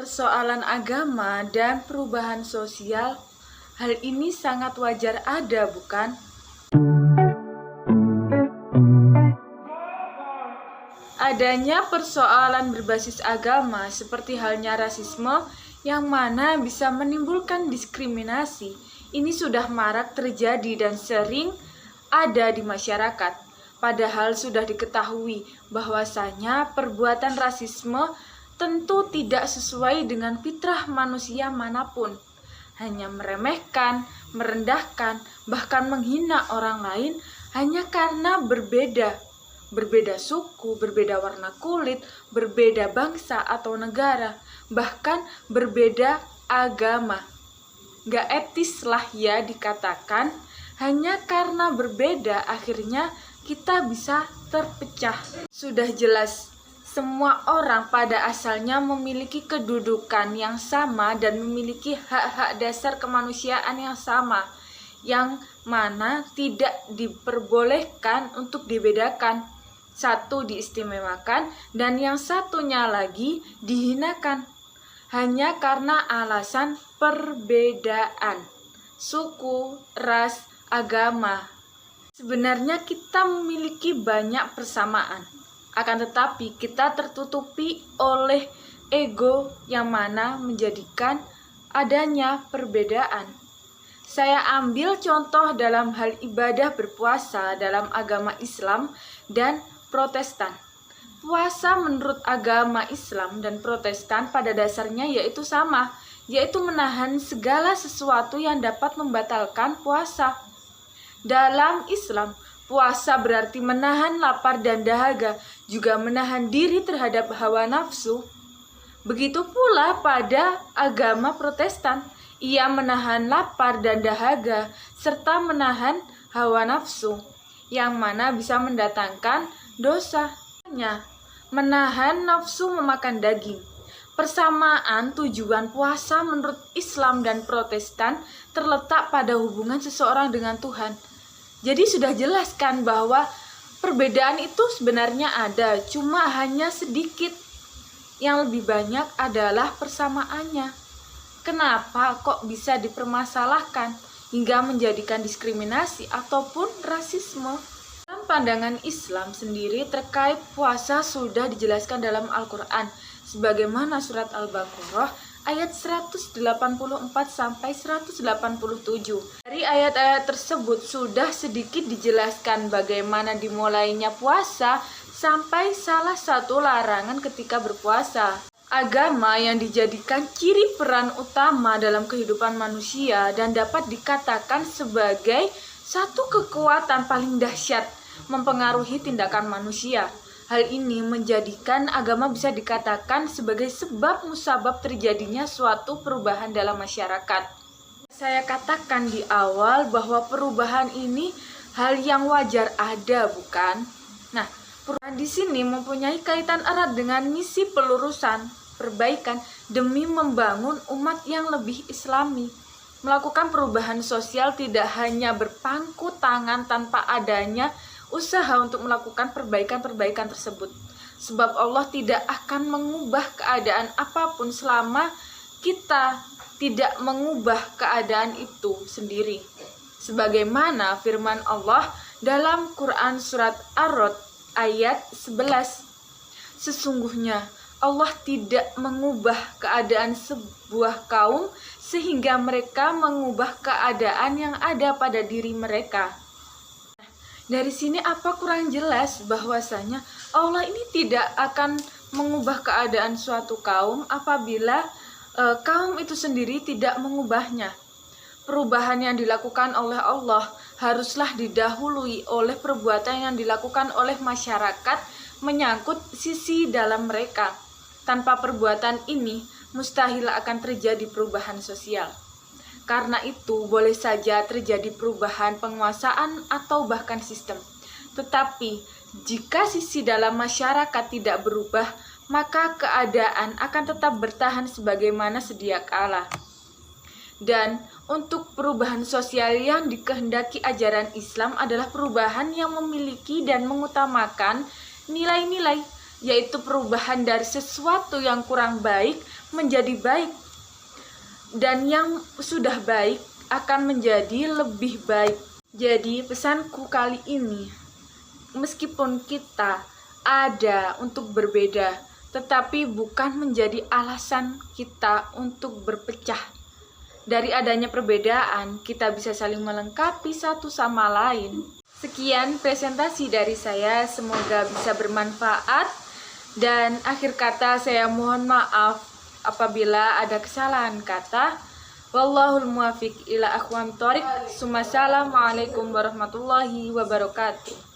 Persoalan agama dan perubahan sosial, hal ini sangat wajar ada, bukan? Adanya persoalan berbasis agama seperti halnya rasisme yang mana bisa menimbulkan diskriminasi. Ini sudah marak terjadi dan sering ada di masyarakat. Padahal sudah diketahui bahwasanya perbuatan rasisme tentu tidak sesuai dengan fitrah manusia manapun. Hanya meremehkan, merendahkan, bahkan menghina orang lain hanya karena berbeda suku, berbeda warna kulit, berbeda bangsa atau negara, bahkan berbeda agama. Gak etis lah ya dikatakan, hanya karena berbeda akhirnya kita bisa terpecah. Sudah jelas, semua orang pada asalnya memiliki kedudukan yang sama dan memiliki hak-hak dasar kemanusiaan yang sama, yang mana tidak diperbolehkan untuk dibedakan. Satu diistimewakan dan yang satunya lagi dihinakan hanya karena alasan perbedaan suku, ras, agama. Sebenarnya kita memiliki banyak persamaan, akan tetapi kita tertutupi oleh ego yang mana menjadikan adanya perbedaan. Saya ambil contoh dalam hal ibadah berpuasa dalam agama Islam dan Protestan. Puasa menurut agama Islam dan Protestan pada dasarnya yaitu sama, yaitu menahan segala sesuatu yang dapat membatalkan puasa. Dalam Islam, puasa berarti menahan lapar dan dahaga, juga menahan diri terhadap hawa nafsu. Begitu pula pada agama Protestan, ia menahan lapar dan dahaga, serta menahan hawa nafsu, yang mana bisa mendatangkan dosa. Menahan nafsu memakan daging. Persamaan tujuan puasa menurut Islam dan Protestan terletak pada hubungan seseorang dengan Tuhan. Jadi sudah jelaskan bahwa perbedaan itu sebenarnya ada, cuma hanya sedikit. Yang lebih banyak adalah persamaannya. Kenapa kok bisa dipermasalahkan hingga menjadikan diskriminasi ataupun rasisme? Dalam pandangan Islam sendiri terkait puasa sudah dijelaskan dalam Al-Quran, sebagaimana surat Al-Baqarah ayat 184 sampai 187. Dari ayat-ayat tersebut sudah sedikit dijelaskan bagaimana dimulainya puasa sampai salah satu larangan ketika berpuasa. Agama yang dijadikan ciri peran utama dalam kehidupan manusia dan dapat dikatakan sebagai satu kekuatan paling dahsyat mempengaruhi tindakan manusia. Hal ini menjadikan agama bisa dikatakan sebagai sebab musabab terjadinya suatu perubahan dalam masyarakat. Saya katakan di awal bahwa perubahan ini hal yang wajar ada, bukan? Nah, perubahan di sini mempunyai kaitan erat dengan misi pelurusan, perbaikan demi membangun umat yang lebih islami. Melakukan perubahan sosial tidak hanya berpangku tangan tanpa adanya usaha untuk melakukan perbaikan-perbaikan tersebut. Sebab Allah tidak akan mengubah keadaan apapun selama kita tidak mengubah keadaan itu sendiri. Sebagaimana firman Allah dalam Quran surat Ar-Rod ayat 11. Sesungguhnya Allah tidak mengubah keadaan sebuah kaum sehingga mereka mengubah keadaan yang ada pada diri mereka. Dari sini apa kurang jelas bahwasanya Allah ini tidak akan mengubah keadaan suatu kaum apabila kaum itu sendiri tidak mengubahnya. Perubahan yang dilakukan oleh Allah haruslah didahului oleh perbuatan yang dilakukan oleh masyarakat menyangkut sisi dalam mereka. Tanpa perbuatan ini mustahil akan terjadi perubahan sosial. Karena itu boleh saja terjadi perubahan penguasaan atau bahkan sistem. Tetapi jika sisi dalam masyarakat tidak berubah, maka keadaan akan tetap bertahan sebagaimana sedia kala. Dan untuk perubahan sosial yang dikehendaki ajaran Islam adalah perubahan yang memiliki dan mengutamakan nilai-nilai, yaitu perubahan dari sesuatu yang kurang baik menjadi baik, dan yang sudah baik akan menjadi lebih baik. Jadi pesanku kali ini, meskipun kita ada untuk berbeda, tetapi bukan menjadi alasan kita untuk berpecah. Dari adanya perbedaan, kita bisa saling melengkapi satu sama lain. Sekian presentasi dari saya, semoga bisa bermanfaat. Dan akhir kata, saya mohon maaf apabila ada kesalahan kata. Wallahul muwaffiq ila aqwamit thoriq. Assalamualaikum warahmatullahi wabarakatuh.